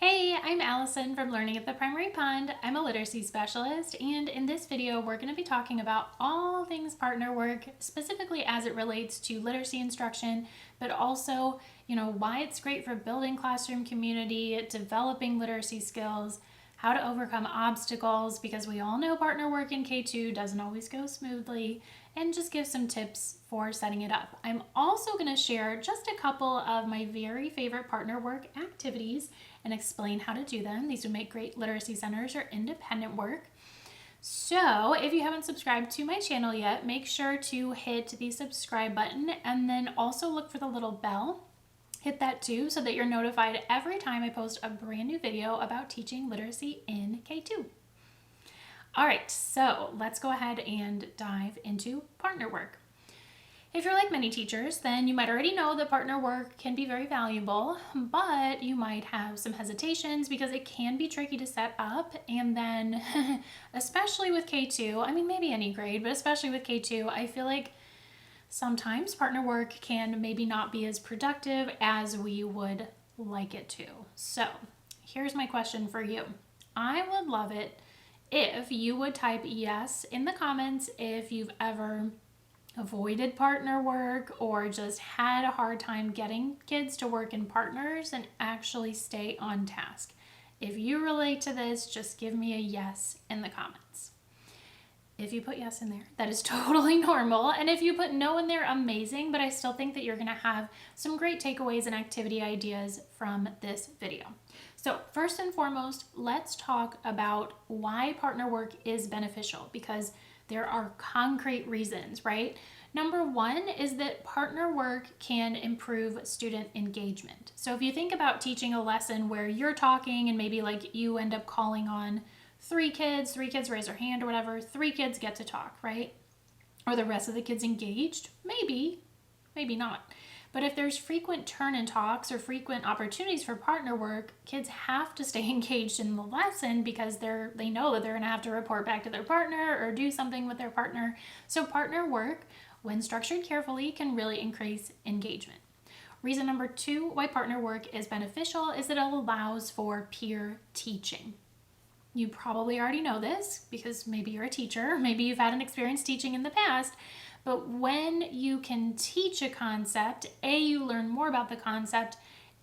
Hey, I'm Allison from Learning at the Primary Pond. I'm a literacy specialist, and in this video, we're going to be talking about all things partner work, specifically as it relates to literacy instruction, but also, why it's great for building classroom community, developing literacy skills, how to overcome obstacles, because we all know partner work in K2 doesn't always go smoothly, and just give some tips for setting it up. I'm also going to share just a couple of my very favorite partner work activities and explain how to do them. These would make great literacy centers or independent work. So if you haven't subscribed to my channel yet, make sure to hit the subscribe button and then also look for the little bell. Hit that too so that you're notified every time I post a brand new video about teaching literacy in K2. All right, so let's go ahead and dive into partner work. If you're like many teachers, then you might already know that partner work can be very valuable, but you might have some hesitations because it can be tricky to set up. And then, especially with K2, maybe any grade, but especially with K2, I feel like sometimes partner work can maybe not be as productive as we would like it to. So here's my question for you. I would love it if you would type yes in the comments if you've ever avoided partner work or just had a hard time getting kids to work in partners and actually stay on task. If you relate to this, just give me a yes in the comments. If you put yes in there, that is totally normal. And if you put no in there, amazing, but I still think that you're gonna have some great takeaways and activity ideas from this video. So first and foremost, let's talk about why partner work is beneficial, because there are concrete reasons, right? Number one is that partner work can improve student engagement. So if you think about teaching a lesson where you're talking and maybe like you end up calling on three kids raise their hand or whatever, three kids get to talk, right? Are the rest of the kids engaged? Maybe not. But if there's frequent turn and talks or frequent opportunities for partner work, kids have to stay engaged in the lesson because they know that they're going to have to report back to their partner or do something with their partner. So partner work, when structured carefully, can really increase engagement. Reason number two why partner work is beneficial is that it allows for peer teaching. You probably already know this because maybe you're a teacher, maybe you've had an experience teaching in the past, but when you can teach a concept, you learn more about the concept,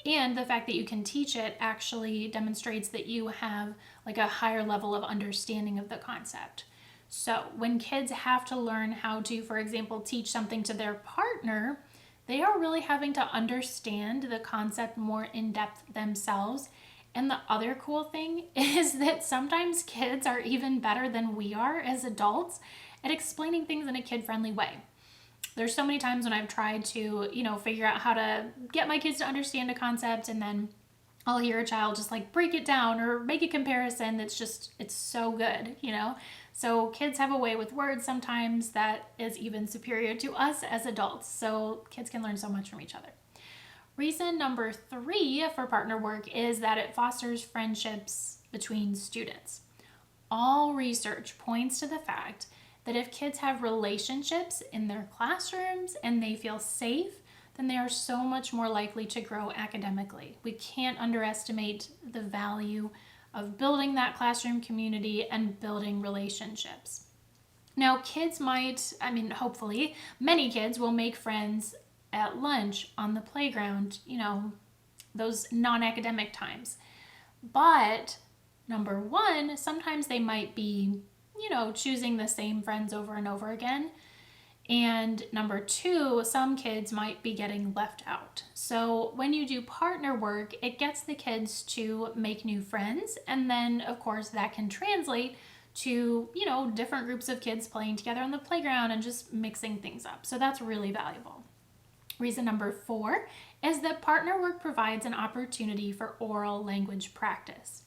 and the fact that you can teach it actually demonstrates that you have like a higher level of understanding of the concept. So when kids have to learn how to, for example, teach something to their partner, they are really having to understand the concept more in depth themselves. And the other cool thing is that sometimes kids are even better than we are as adults at explaining things in a kid-friendly way. There's so many times when I've tried to, figure out how to get my kids to understand a concept, and then I'll hear a child just like break it down or make a comparison it's so good, So kids have a way with words sometimes that is even superior to us as adults. So kids can learn so much from each other. Reason number three for partner work is that it fosters friendships between students. All research points to the fact that if kids have relationships in their classrooms and they feel safe, then they are so much more likely to grow academically. We can't underestimate the value of building that classroom community and building relationships. Now, kids might, hopefully, many kids will make friends at lunch, on the playground, those non-academic times. But number one, sometimes they might be, choosing the same friends over and over again. And number two, some kids might be getting left out. So when you do partner work, it gets the kids to make new friends. And then, of course, that can translate to, different groups of kids playing together on the playground and just mixing things up. So that's really valuable. Reason number four is that partner work provides an opportunity for oral language practice.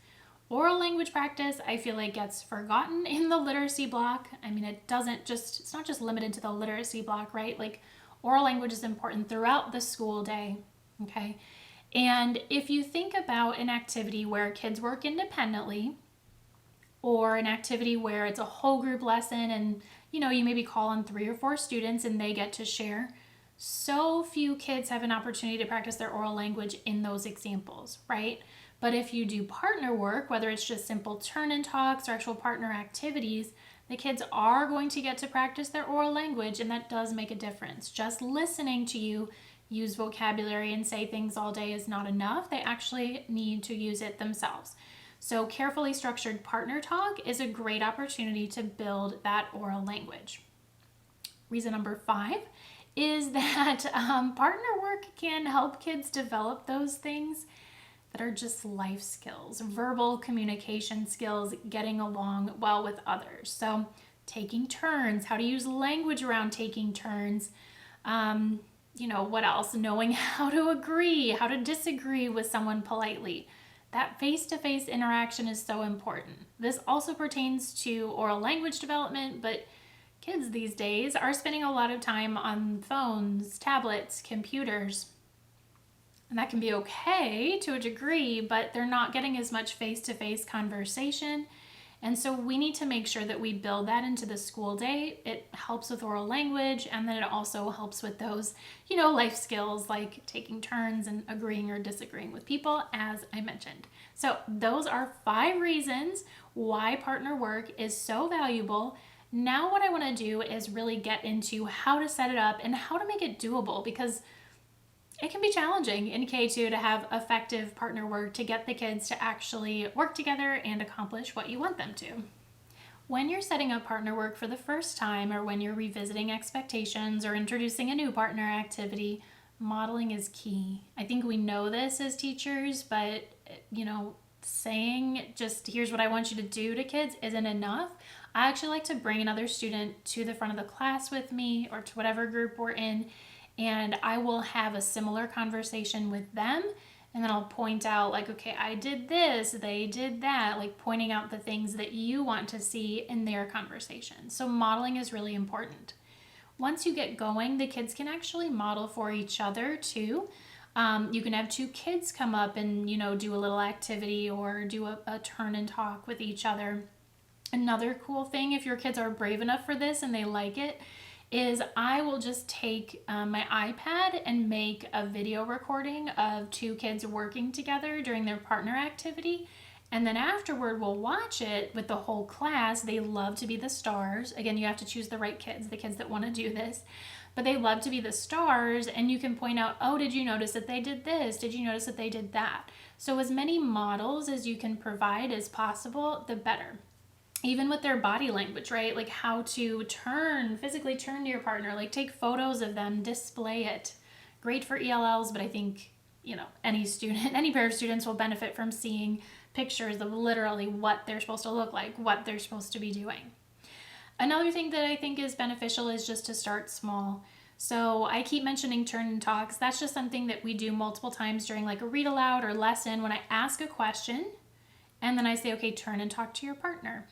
Oral language practice, I feel like, gets forgotten in the literacy block. It's not just limited to the literacy block, right? Like, oral language is important throughout the school day, okay? And if you think about an activity where kids work independently, or an activity where it's a whole group lesson and, you maybe call on 3 or 4 students and they get to share, so few kids have an opportunity to practice their oral language in those examples, right? But if you do partner work, whether it's just simple turn and talks or actual partner activities, the kids are going to get to practice their oral language, and that does make a difference. Just listening to you use vocabulary and say things all day is not enough. They actually need to use it themselves. So carefully structured partner talk is a great opportunity to build that oral language. Reason number 5 is that partner work can help kids develop those things that are just life skills, verbal communication skills, getting along well with others. So taking turns, how to use language around taking turns. What else? Knowing how to agree, how to disagree with someone politely. That face-to-face interaction is so important. This also pertains to oral language development, but kids these days are spending a lot of time on phones, tablets, computers. And that can be okay to a degree, but they're not getting as much face-to-face conversation. And so we need to make sure that we build that into the school day. It helps with oral language, and then it also helps with those, life skills like taking turns and agreeing or disagreeing with people, as I mentioned. So those are 5 reasons why partner work is so valuable. Now what I want to do is really get into how to set it up and how to make it doable, because it can be challenging in K2 to have effective partner work to get the kids to actually work together and accomplish what you want them to. When you're setting up partner work for the first time, or when you're revisiting expectations or introducing a new partner activity, modeling is key. I think we know this as teachers, but saying just here's what I want you to do to kids isn't enough. I actually like to bring another student to the front of the class with me, or to whatever group we're in, and I will have a similar conversation with them, and then I'll point out okay, I did this, they did that, pointing out the things that you want to see in their conversation. So modeling is really important. Once you get going, the kids can actually model for each other too. You can have 2 kids come up and do a little activity or do a turn and talk with each other. Another cool thing, if your kids are brave enough for this and they like it, is I will just take my iPad and make a video recording of 2 kids working together during their partner activity. And then afterward, we'll watch it with the whole class. They love to be the stars. Again, you have to choose the right kids, the kids that want to do this. But they love to be the stars, and you can point out, oh, did you notice that they did this? Did you notice that they did that? So as many models as you can provide as possible, the better. Even with their body language, right? How to physically turn to your partner, take photos of them, display it. Great for ELLs, but I think, any pair of students will benefit from seeing pictures of literally what they're supposed to look like, what they're supposed to be doing. Another thing that I think is beneficial is just to start small. So I keep mentioning turn and talks. That's just something that we do multiple times during a read aloud or lesson, when I ask a question and then I say, okay, turn and talk to your partner.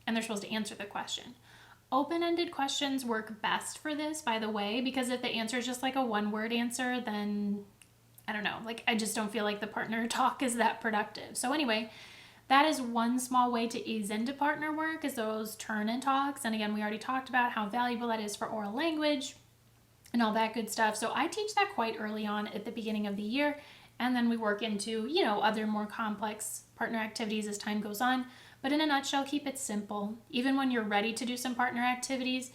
And they're supposed to answer the question. Open-ended questions work best for this, by the way, because if the answer is just a one-word answer, then I don't know, I just don't feel like the partner talk is that productive. So anyway, that is one small way to ease into partner work, is those turn and talks. And again, we already talked about how valuable that is for oral language and all that good stuff. So I teach that quite early on at the beginning of the year, and then we work into, other more complex partner activities as time goes on. But in a nutshell, keep it simple. Even when you're ready to do some partner activities,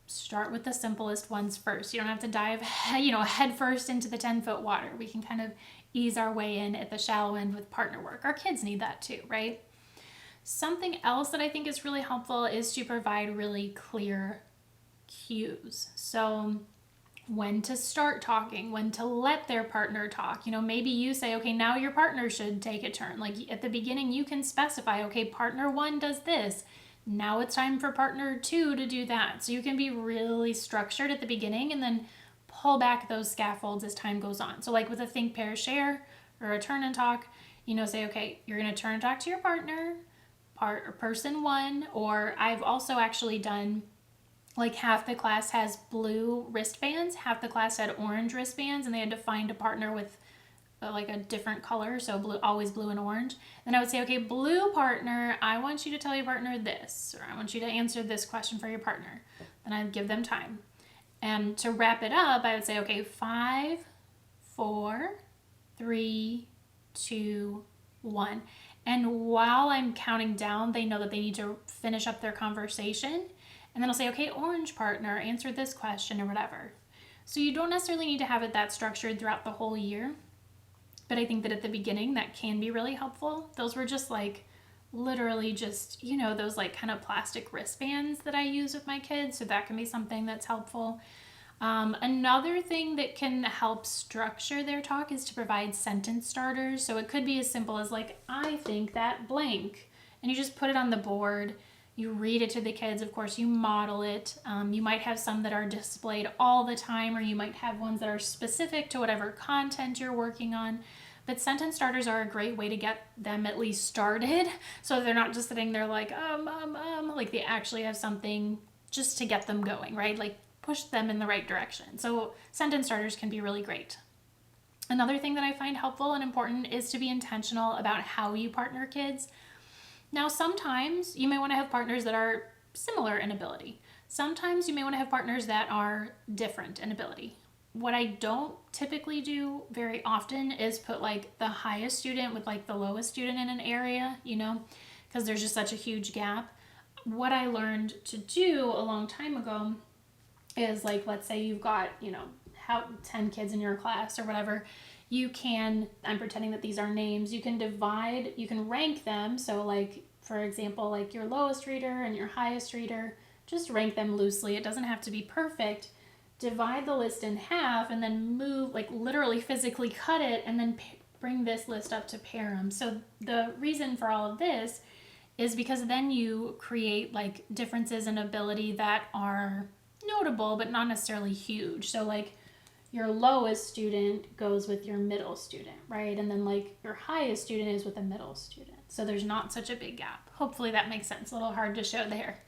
start with the simplest ones first. You don't have to dive, head first into the 10-foot water. We can kind of ease our way in at the shallow end with partner work. Our kids need that too, right? Something else that I think is really helpful is to provide really clear cues. So when to start talking, when to let their partner talk. Maybe you say, okay, now your partner should take a turn. At the beginning, you can specify, okay, partner 1 does this. Now it's time for partner 2 to do that. So you can be really structured at the beginning and then pull back those scaffolds as time goes on. So with a think, pair, share or a turn and talk, say, okay, you're going to turn and talk to your partner, person 1, or I've also actually done half the class has blue wristbands, half the class had orange wristbands, and they had to find a partner with a different color, so blue, always blue and orange. Then I would say, okay, blue partner, I want you to tell your partner this, or I want you to answer this question for your partner. Then I'd give them time. And to wrap it up, I would say, okay, 5, 4, 3, 2, 1. And while I'm counting down, they know that they need to finish up their conversation. And then I'll say, okay, orange partner, answer this question or whatever. So you don't necessarily need to have it that structured throughout the whole year. But I think that at the beginning, that can be really helpful. Those were just like literally just, those like kind of plastic wristbands that I use with my kids. So that can be something that's helpful. Another thing that can help structure their talk is to provide sentence starters. So it could be as simple as like, I think that blank. And you just put it on the board. You read it to the kids. Of course, you model it. You might have some that are displayed all the time, or you might have ones that are specific to whatever content you're working on. But sentence starters are a great way to get them at least started. So they're not just sitting there like, like they actually have something just to get them going, right? Like push them in the right direction. So sentence starters can be really great. Another thing that I find helpful and important is to be intentional about how you partner kids. Now, sometimes you may want to have partners that are similar in ability. Sometimes you may want to have partners that are different in ability. What I don't typically do very often is put like the highest student with like the lowest student in an area, because there's just such a huge gap. What I learned to do a long time ago is like, let's say you've got, 10 kids in your class or whatever. You can, I'm pretending that these are names, you can rank them. So like, for example, like your lowest reader and your highest reader, just rank them loosely. It doesn't have to be perfect. Divide the list in half and then move, like literally physically cut it and then bring this list up to pair them. So the reason for all of this is because then you create like differences in ability that are notable but not necessarily huge. So like your lowest student goes with your middle student, right? And then like your highest student is with a middle student. So there's not such a big gap. Hopefully that makes sense. A little hard to show there.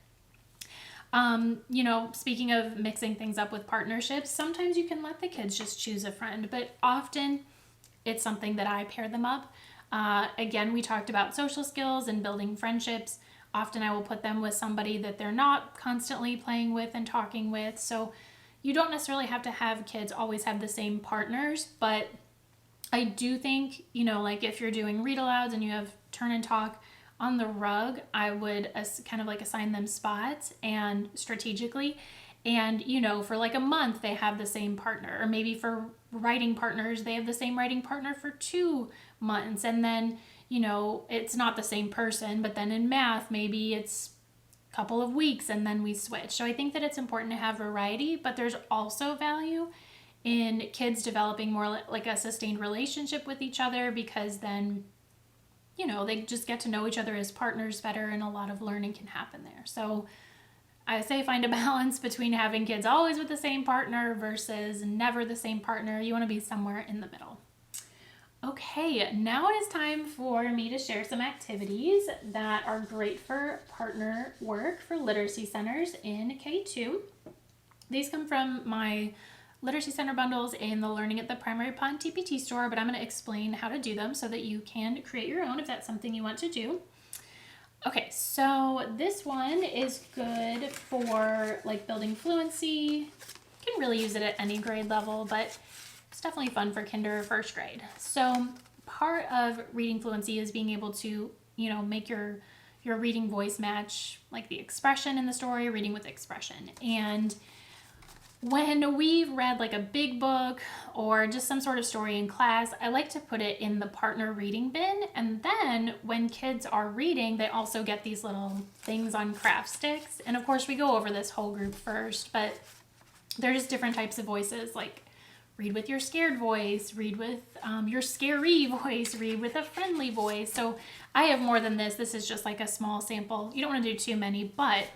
Speaking of mixing things up with partnerships, sometimes you can let the kids just choose a friend, but often it's something that I pair them up. Again, we talked about social skills and building friendships. Often I will put them with somebody that they're not constantly playing with and talking with. So you don't necessarily have to have kids always have the same partners, but I do think, like if you're doing read alouds and you have turn and talk on the rug, I would kind of like assign them spots and strategically. And, for like a month, they have the same partner. Or maybe for writing partners, they have the same writing partner for 2 months. And then, it's not the same person. But then in math, maybe it's couple of weeks and then we switch. So I think that it's important to have variety, but there's also value in kids developing more like a sustained relationship with each other, because then, they just get to know each other as partners better and a lot of learning can happen there. So I say find a balance between having kids always with the same partner versus never the same partner. You want to be somewhere in the middle. Okay, now it is time for me to share some activities that are great for partner work for literacy centers in K2. These come from my literacy center bundles in the Learning at the Primary Pond TPT store, but I'm going to explain how to do them so that you can create your own if that's something you want to do. Okay, so this one is good for like building fluency. You can really use it at any grade level, but it's definitely fun for kinder or first grade. So part of reading fluency is being able to, make your reading voice match like the expression in the story, reading with expression. And when we've read like a big book or just some sort of story in class, I like to put it in the partner reading bin. And then when kids are reading, they also get these little things on craft sticks. And of course we go over this whole group first, but there's just different types of voices, like read with your scared voice, read with your scary voice, read with a friendly voice. So I have more than this. This is just like a small sample. You don't want to do too many, but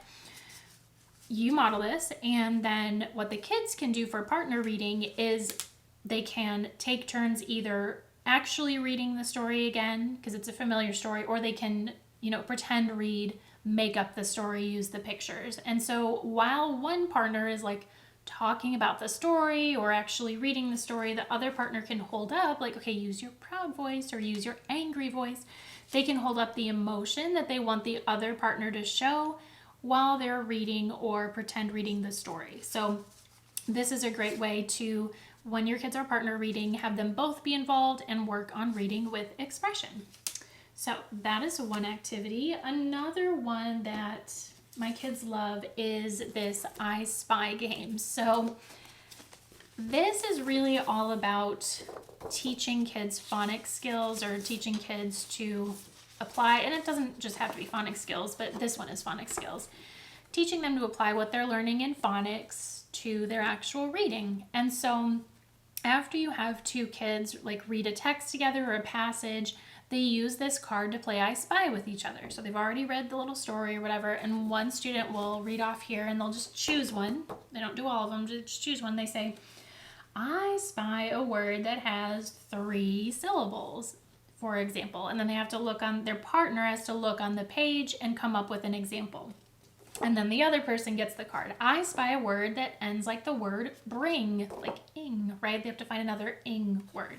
you model this. And then what the kids can do for partner reading is they can take turns either actually reading the story again, because it's a familiar story, or they can, pretend read, make up the story, use the pictures. And so while one partner is like talking about the story or actually reading the story, the other partner can hold up like, okay, use your proud voice or use your angry voice. They can hold up the emotion that they want the other partner to show while they're reading or pretend reading the story. So this is a great way to, when your kids are partner reading, have them both be involved and work on reading with expression. So that is one activity. Another one that my kids love is this I Spy game. So this is really all about teaching kids phonics skills, or teaching kids to apply, and it doesn't just have to be phonics skills, but this one is phonics skills. Teaching them to apply what they're learning in phonics to their actual reading. And so after you have two kids like read a text together or a passage, they use this card to play I Spy with each other. So they've already read the little story or whatever, and one student will read off here and they'll just choose one. They don't do all of them, just choose one. They say, I spy a word that has 3 syllables, for example. And then they have to look on, their partner has to look on the page and come up with an example. And then the other person gets the card. I spy a word that ends like the word bring, like ing, right? They have to find another ing word.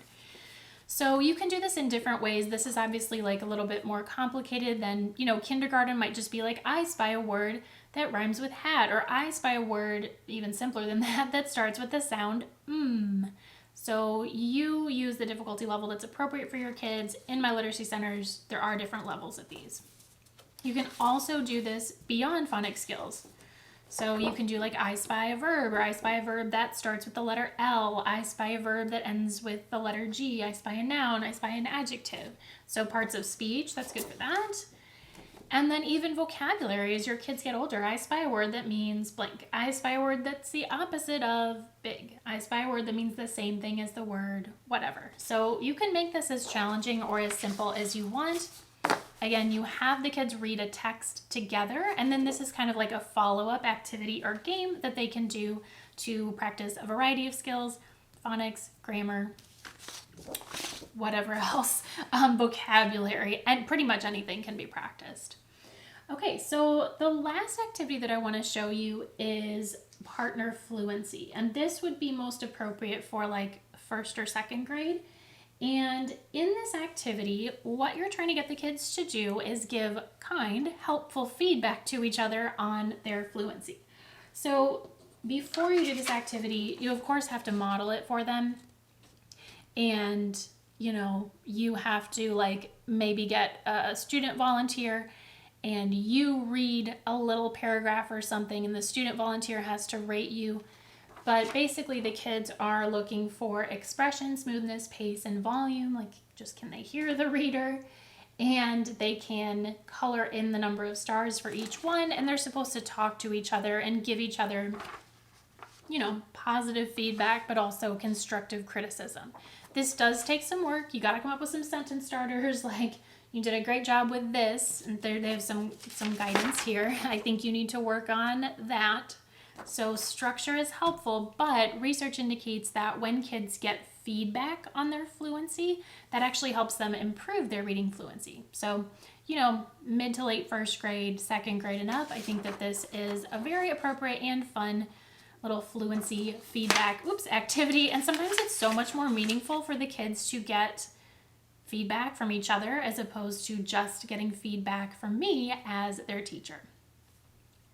So you can do this in different ways. This is obviously like a little bit more complicated than, kindergarten might just be like, I spy a word that rhymes with hat, or I spy a word even simpler than that starts with the sound So you use the difficulty level that's appropriate for your kids. In my literacy centers, there are different levels of these. You can also do this beyond phonics skills. So you can do like I spy a verb, or I spy a verb that starts with the letter L. I spy a verb that ends with the letter G. I spy a noun. I spy an adjective. So parts of speech, that's good for that. And then even vocabulary as your kids get older. I spy a word that means blank. I spy a word that's the opposite of big. I spy a word that means the same thing as the word whatever. So you can make this as challenging or as simple as you want. Again, you have the kids read a text together, and then this is kind of like a follow-up activity or game that they can do to practice a variety of skills, phonics, grammar, whatever else, vocabulary, and pretty much anything can be practiced. Okay, so the last activity that I want to show you is partner fluency, and this would be most appropriate for like 1st or 2nd grade. And in this activity, what you're trying to get the kids to do is give kind, helpful feedback to each other on their fluency. So before you do this activity, you of course have to model it for them. And, you have to like maybe get a student volunteer and you read a little paragraph or something, and the student volunteer has to rate you. But basically the kids are looking for expression, smoothness, pace, and volume. Like, just can they hear the reader? And they can color in the number of stars for each one. And they're supposed to talk to each other and give each other, positive feedback, but also constructive criticism. This does take some work. You got to come up with some sentence starters, like, you did a great job with this. And they have some guidance here. I think you need to work on that. So structure is helpful, but research indicates that when kids get feedback on their fluency, that actually helps them improve their reading fluency. So, mid to late 1st grade, 2nd grade and up, I think that this is a very appropriate and fun little fluency feedback activity. And sometimes it's so much more meaningful for the kids to get feedback from each other as opposed to just getting feedback from me as their teacher.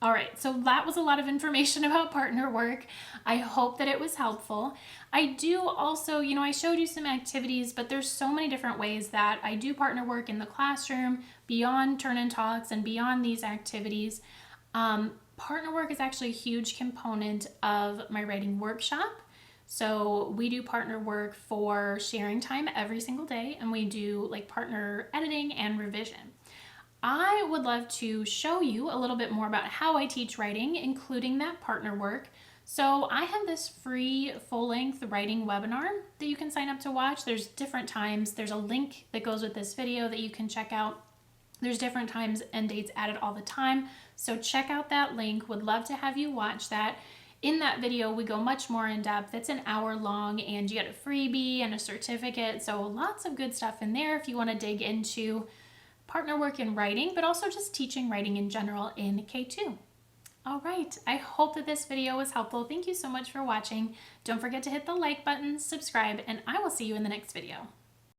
All right, so that was a lot of information about partner work. I hope that it was helpful. I do also, I showed you some activities, but there's so many different ways that I do partner work in the classroom, beyond turn and talks and beyond these activities. Partner work is actually a huge component of my writing workshop. So we do partner work for sharing time every single day, and we do like partner editing and revision. I would love to show you a little bit more about how I teach writing, including that partner work. So I have this free full-length writing webinar that you can sign up to watch. There's different times. There's a link that goes with this video that you can check out. There's different times and dates added all the time. So check out that link. Would love to have you watch that. In that video, we go much more in depth. It's an hour long and you get a freebie and a certificate. So lots of good stuff in there if you want to dig into partner work in writing, but also just teaching writing in general in K2. All right, I hope that this video was helpful. Thank you so much for watching. Don't forget to hit the like button, subscribe, and I will see you in the next video.